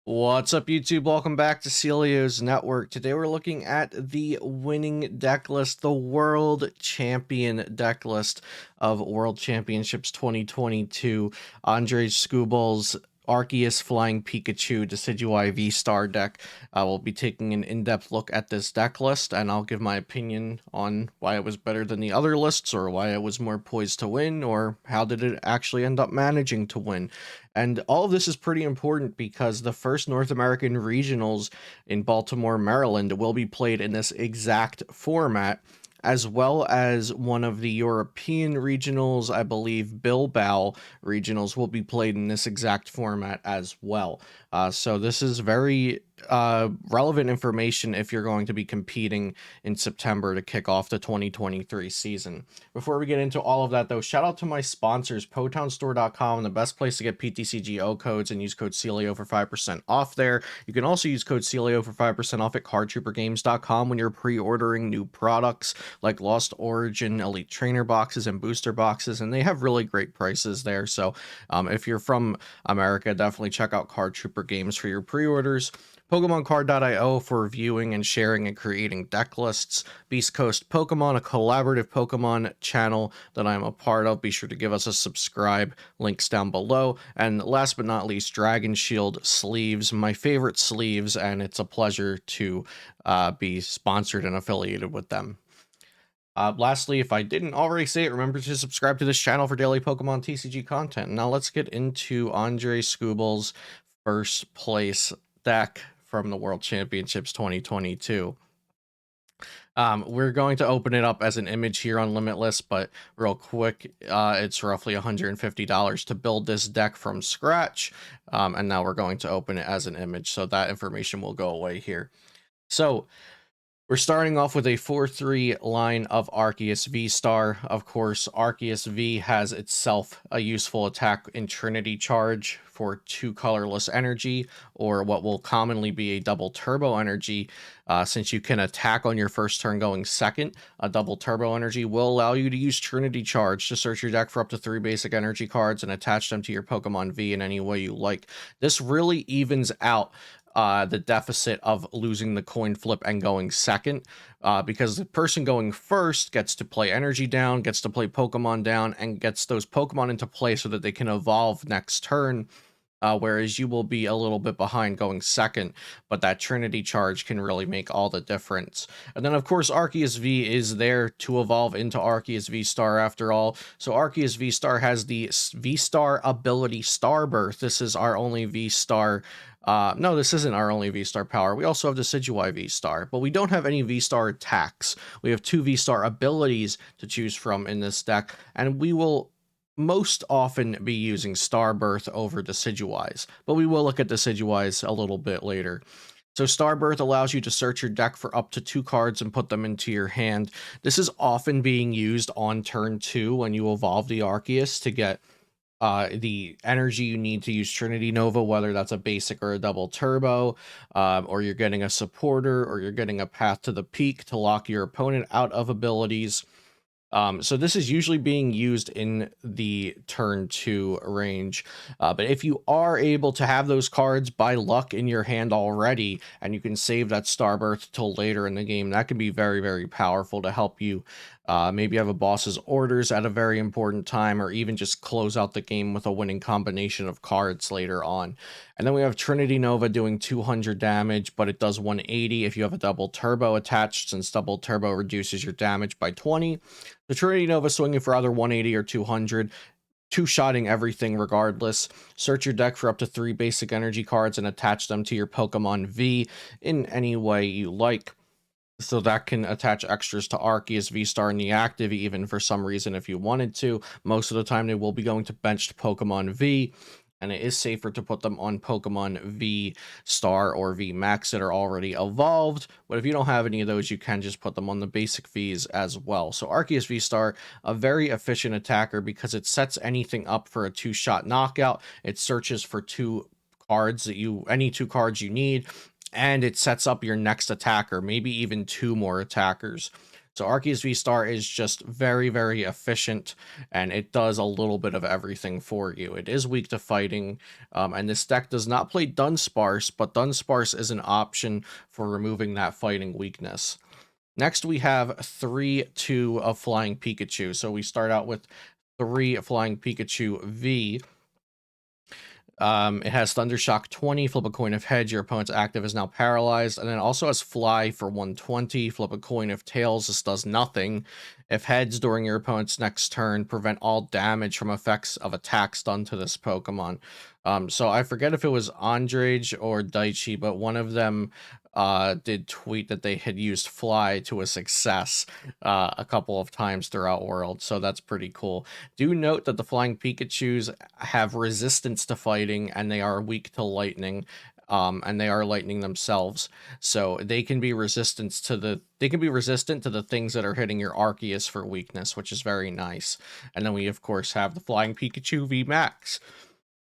What's up, YouTube? Welcome back to Celio's Network. Today we're looking at the winning deck list, the World Champion deck list of World Championships 2022. Andre Scubal's Arceus Flying Pikachu Decidueye VSTAR deck. I will be taking an in-depth look at this deck list, and I'll give my opinion on why it was better than the other lists, or why it was more poised to win, or how did it actually end up managing to win. And all of this is pretty important because the first North American regionals in Baltimore, Maryland will be played in this exact format, as well as one of the European regionals, I believe Bilbao regionals, will be played in this exact format as well. So this is very relevant information if you're going to be competing in September to kick off the 2023 season. Before we get into all of that, though, shout out to my sponsors, PotownStore.com, the best place to get PTCGO codes, and use code CELIO for 5% off there. You can also use code CELIO for 5% off at CardTrooperGames.com when you're pre-ordering new products like Lost Origin, Elite Trainer boxes, and booster boxes, and they have really great prices there. So if you're from America, definitely check out Card Trooper Games for your pre-orders. PokemonCard.io for reviewing and sharing and creating deck lists. Beast Coast Pokemon, a collaborative Pokemon channel that I'm a part of. Be sure to give us a subscribe. Links down below. And last but not least, Dragon Shield sleeves, my favorite sleeves, and it's a pleasure to be sponsored and affiliated with them. Lastly, if I didn't already say it, remember to subscribe to this channel for daily Pokemon TCG content. Now let's get into Andre Scubal's first place deck from the World Championships 2022. We're going to open it up as an image here on Limitless, but real quick, it's roughly $150 to build this deck from scratch. And now we're going to open it as an image, so that information will go away here. So we're starting off with a 4-3 line of Arceus V-Star. Of course, Arceus V has itself a useful attack in Trinity Charge for 2 colorless energy, or what will commonly be a double turbo energy. Since you can attack on your first turn going second, a double turbo energy will allow you to use Trinity Charge to search your deck for up to 3 basic energy cards and attach them to your Pokemon V in any way you like. This really evens out the deficit of losing the coin flip and going second, because the person going first gets to play energy down, gets to play Pokemon down, and gets those Pokemon into play so that they can evolve next turn. Whereas you will be a little bit behind going second, but that Trinity Charge can really make all the difference. And then, of course, Arceus V is there to evolve into Arceus V-Star after all. So Arceus V-Star has the V-Star ability Starbirth. This is our only V-Star. No, this isn't our only V-Star power. We also have Decidueye V-Star, but we don't have any V-Star attacks. We have 2 V-Star abilities to choose from in this deck, and we will most often be using Starbirth over Decidueyes, but we will look at Decidueyes a little bit later. So Starbirth allows you to search your deck for up to 2 cards and put them into your hand. This is often being used on turn 2 when you evolve the Arceus to get the energy you need to use Trinity Nova, whether that's a basic or a double turbo, or you're getting a supporter, or you're getting a path to the peak to lock your opponent out of abilities. So this is usually being used in the turn 2 range, but if you are able to have those cards by luck in your hand already, and you can save that Starbirth till later in the game, that can be very, very powerful to help you maybe have a boss's orders at a very important time, or even just close out the game with a winning combination of cards later on. And then we have Trinity Nova doing 200 damage, but it does 180 if you have a double turbo attached, since double turbo reduces your damage by 20. The Trinity Nova swinging for either 180 or 200, two-shotting everything regardless. Search your deck for up to 3 basic energy cards and attach them to your Pokemon V in any way you like. So that can attach extras to Arceus V-Star in the active, even for some reason if you wanted to. Most of the time they will be going to benched Pokemon V, and it is safer to put them on Pokemon V-Star or VMAX that are already evolved. But if you don't have any of those, you can just put them on the basic Vs as well. So Arceus V-Star, a very efficient attacker because it sets anything up for a 2-shot knockout. It searches for 2 cards that any 2 cards you need, and it sets up your next attacker, maybe even 2 more attackers. So Arceus V-Star is just very, very efficient, and it does a little bit of everything for you. It is weak to fighting, and this deck does not play Dunsparce, but Dunsparce is an option for removing that fighting weakness. Next, we have 3-2 of Flying Pikachu. So we start out with 3 Flying Pikachu V. It has Thundershock 20, flip a coin if heads, your opponent's active is now paralyzed, and then also has Fly for 120, flip a coin if tails, this does nothing. If heads during your opponent's next turn, prevent all damage from effects of attacks done to this Pokemon. So I forget if it was Andrage or Daichi, but one of them did tweet that they had used Fly to a success a couple of times throughout World, so that's pretty cool. Do note that the Flying Pikachus have resistance to fighting, and they are weak to lightning, and they are lightning themselves, so they can be resistant to the things that are hitting your Arceus for weakness, which is very nice. And then we of course have the Flying Pikachu VMAX.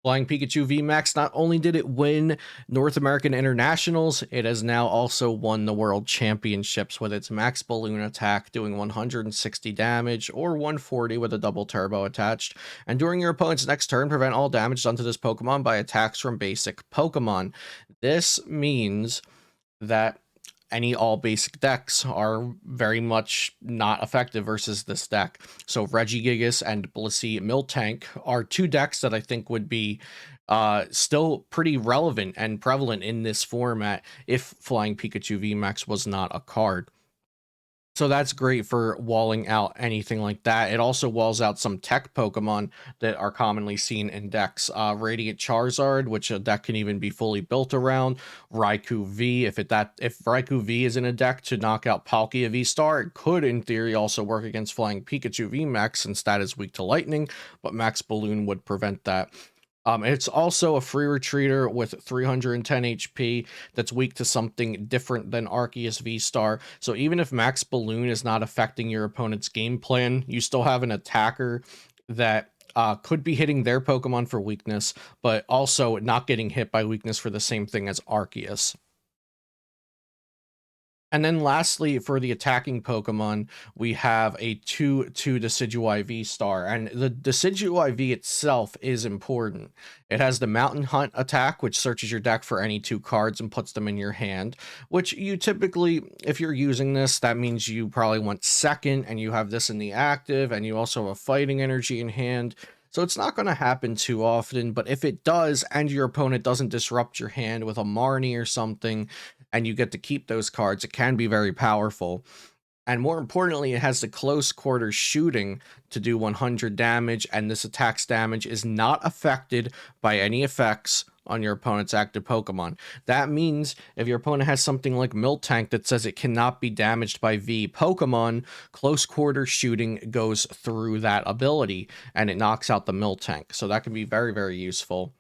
Flying Pikachu VMAX, not only did it win North American Internationals, it has now also won the World Championships with its Max Balloon attack doing 160 damage or 140 with a double turbo attached. And during your opponent's next turn, prevent all damage done to this Pokemon by attacks from basic Pokemon. This means that any all basic decks are very much not effective versus this deck. So Regigigas and Blissey Miltank are 2 decks that I think would be still pretty relevant and prevalent in this format if Flying Pikachu VMAX was not a card. So that's great for walling out anything like that. It also walls out some tech Pokemon that are commonly seen in decks. Radiant Charizard, which a deck can even be fully built around. Raikou V, if Raikou V is in a deck to knock out Palkia V-Star, it could in theory also work against Flying Pikachu VMAX since that is weak to lightning, but Max Balloon would prevent that. It's also a free retreater with 310 HP that's weak to something different than Arceus V-Star. So even if Max Balloon is not affecting your opponent's game plan, you still have an attacker that could be hitting their Pokemon for weakness, but also not getting hit by weakness for the same thing as Arceus. And then lastly, for the attacking Pokemon, we have a 2-2 Decidueye V-Star, and the Decidueye V itself is important. It has the Mountain Hunt attack, which searches your deck for any 2 cards and puts them in your hand, which you typically, if you're using this, that means you probably want second, and you have this in the active, and you also have Fighting Energy in hand. So it's not going to happen too often, but if it does, and your opponent doesn't disrupt your hand with a Marnie or something, and you get to keep those cards, it can be very powerful. And more importantly, it has the close quarter shooting to do 100 damage, and this attack's damage is not affected by any effects on your opponent's active Pokemon. That means if your opponent has something like Miltank that says it cannot be damaged by V Pokemon, close quarter shooting goes through that ability, and it knocks out the Miltank. So that can be very, very useful.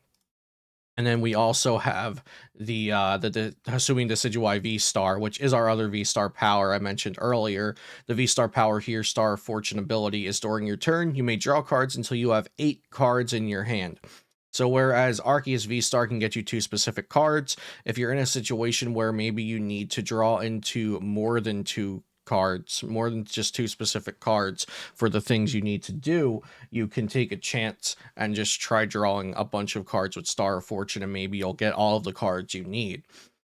And then we also have the Hisuian Decidueye V-Star, which is our other V-Star power I mentioned earlier. The V-Star power here, Star of Fortune ability, is during your turn, you may draw cards until you have 8 cards in your hand. So whereas Arceus V-Star can get you 2 specific cards, if you're in a situation where maybe you need to draw into more than 2 cards, more than just 2 specific cards for the things you need to do, you can take a chance and just try drawing a bunch of cards with Star of Fortune, and maybe you'll get all of the cards you need.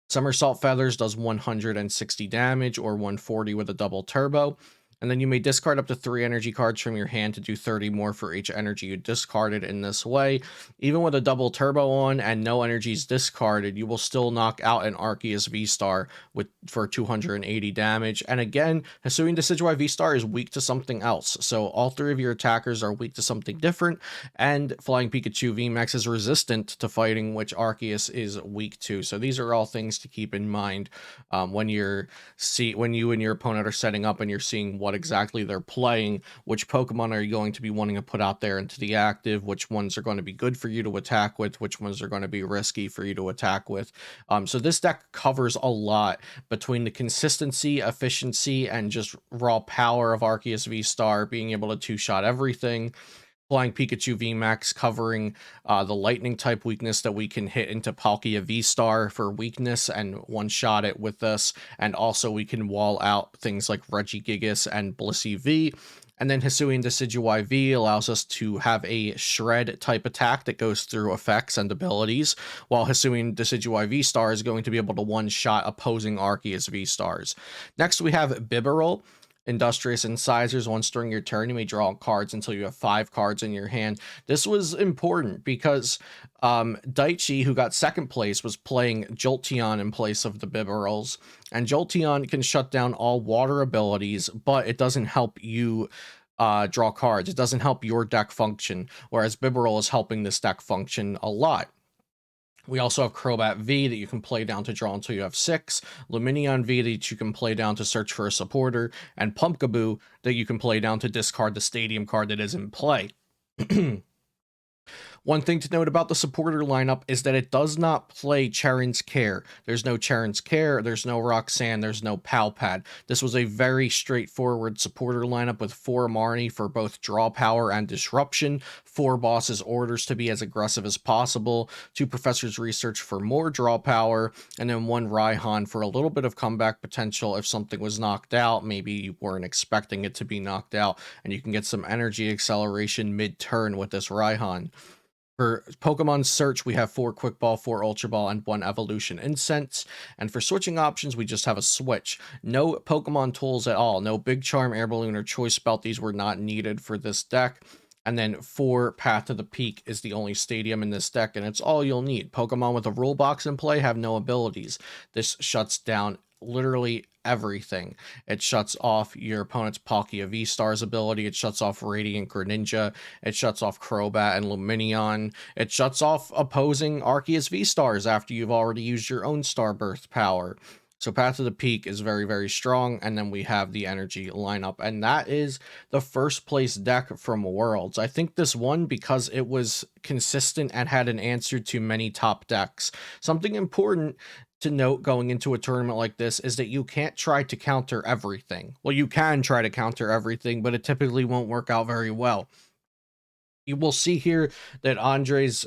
Somersault Feathers does 160 damage or 140 with a double turbo. And then you may discard up to 3 energy cards from your hand to do 30 more for each energy you discarded in this way. Even with a double turbo on and no energies discarded, you will still knock out an Arceus V-Star for 280 damage. And again, Hisuian Decidueye V-Star is weak to something else. So all 3 of your attackers are weak to something different. And Flying Pikachu VMAX is resistant to fighting, which Arceus is weak to. So these are all things to keep in mind when you and your opponent are setting up and you're seeing what exactly they're playing, which Pokemon are you going to be wanting to put out there into the active, which ones are going to be good for you to attack with, which ones are going to be risky for you to attack with. So this deck covers a lot between the consistency, efficiency, and just raw power of Arceus V-Star, being able to 2-shot everything. Flying Pikachu VMAX covering the lightning type weakness that we can hit into Palkia V-Star for weakness and one-shot it with this. And also we can wall out things like Regigigas and Blissey V. And then Hisuian Decidueye V allows us to have a Shred type attack that goes through effects and abilities, while Hisuian Decidueye V-Star is going to be able to one-shot opposing Arceus V-Stars. Next we have Bibarel. Industrious Incisors. Once during your turn, you may draw cards until you have 5 cards in your hand. This was important because Daichi, who got second place, was playing Jolteon in place of the Bibarels. And Jolteon can shut down all water abilities, but it doesn't help you draw cards. It doesn't help your deck function, whereas Bibarel is helping this deck function a lot. We also have Crobat V that you can play down to draw until you have 6, Lumineon V that you can play down to search for a supporter, and Pumpkaboo that you can play down to discard the stadium card that is in play. One thing to note about the supporter lineup is that it does not play Cheren's Care. There's no Cheren's Care, there's no Roxanne, there's no Palpad. This was a very straightforward supporter lineup with 4 Marnie for both draw power and disruption, 4 Boss's Orders to be as aggressive as possible, 2 Professor's Research for more draw power, and then 1 Raihan for a little bit of comeback potential if something was knocked out. Maybe you weren't expecting it to be knocked out, and you can get some energy acceleration mid-turn with this Raihan. For Pokemon Search, we have 4 Quick Ball, 4 Ultra Ball, and 1 Evolution Incense. And for switching options, we just have a switch. No Pokemon tools at all. No Big Charm, Air Balloon, or Choice Belt. These were not needed for this deck. And then 4 Path to the Peak is the only stadium in this deck, and it's all you'll need. Pokemon with a rule box in play have no abilities. This shuts down literally everything. It shuts off your opponent's Palkia V-Star's ability, it shuts off Radiant Greninja, it shuts off Crobat and Lumineon, it shuts off opposing Arceus V-Stars after you've already used your own Starbirth power. So Path to the Peak is very, very strong, and then we have the energy lineup, and that is the first place deck from Worlds. I think this won because it was consistent and had an answer to many top decks. Something important to note going into a tournament like this is that you can't try to counter everything. Well, you can try to counter everything, but it typically won't work out very well. You will see here that Andres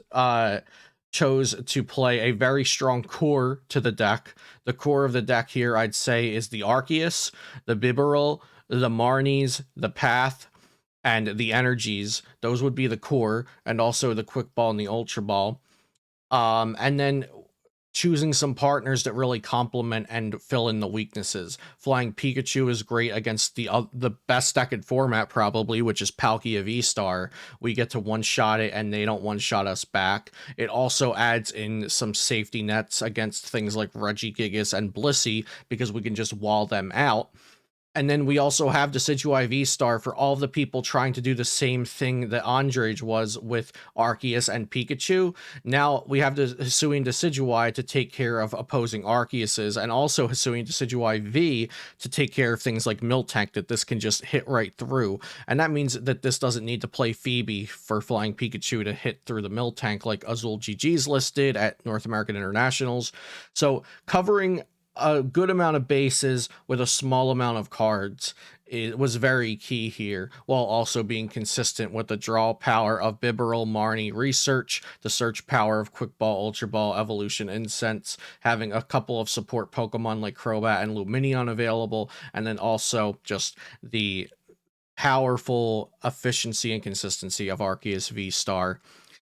chose to play a very strong core to the deck. The core of the deck here, I'd say, is the Arceus, the Bibarel, the Marnies, the Path, and the Energies. Those would be the core, and also the Quick Ball and the Ultra Ball. And then choosing some partners that really complement and fill in the weaknesses. Flying Pikachu is great against the best deck in format probably, which is Palkia V-Star. We get to one-shot it and they don't one-shot us back. It also adds in some safety nets against things like Regigigas and Blissey because we can just wall them out. And then we also have Decidueye V-Star for all the people trying to do the same thing that Andrej was with Arceus and Pikachu. Now we have the Hisuian Decidueye to take care of opposing Arceuses, and also Hisuian Decidueye V to take care of things like Miltank that this can just hit right through. And that means that this doesn't need to play Phoebe for Flying Pikachu to hit through the Miltank like Azul GG's listed at North American Internationals. So covering a good amount of bases with a small amount of cards, it was very key here, while also being consistent with the draw power of Bibarel, Marnie, Research, the search power of Quick Ball, Ultra Ball, Evolution, Incense, having a couple of support Pokemon like Crobat and Lumineon available, and then also just the powerful efficiency and consistency of Arceus V-Star.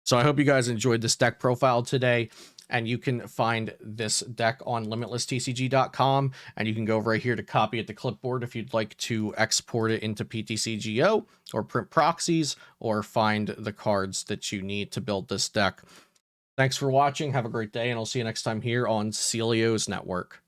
So I hope you guys enjoyed this deck profile today. And you can find this deck on limitlesstcg.com, and you can go right here to copy it to clipboard if you'd like to export it into PTCGO or print proxies or find the cards that you need to build this deck. Thanks for watching. Have a great day, and I'll see you next time here on Celio's Network.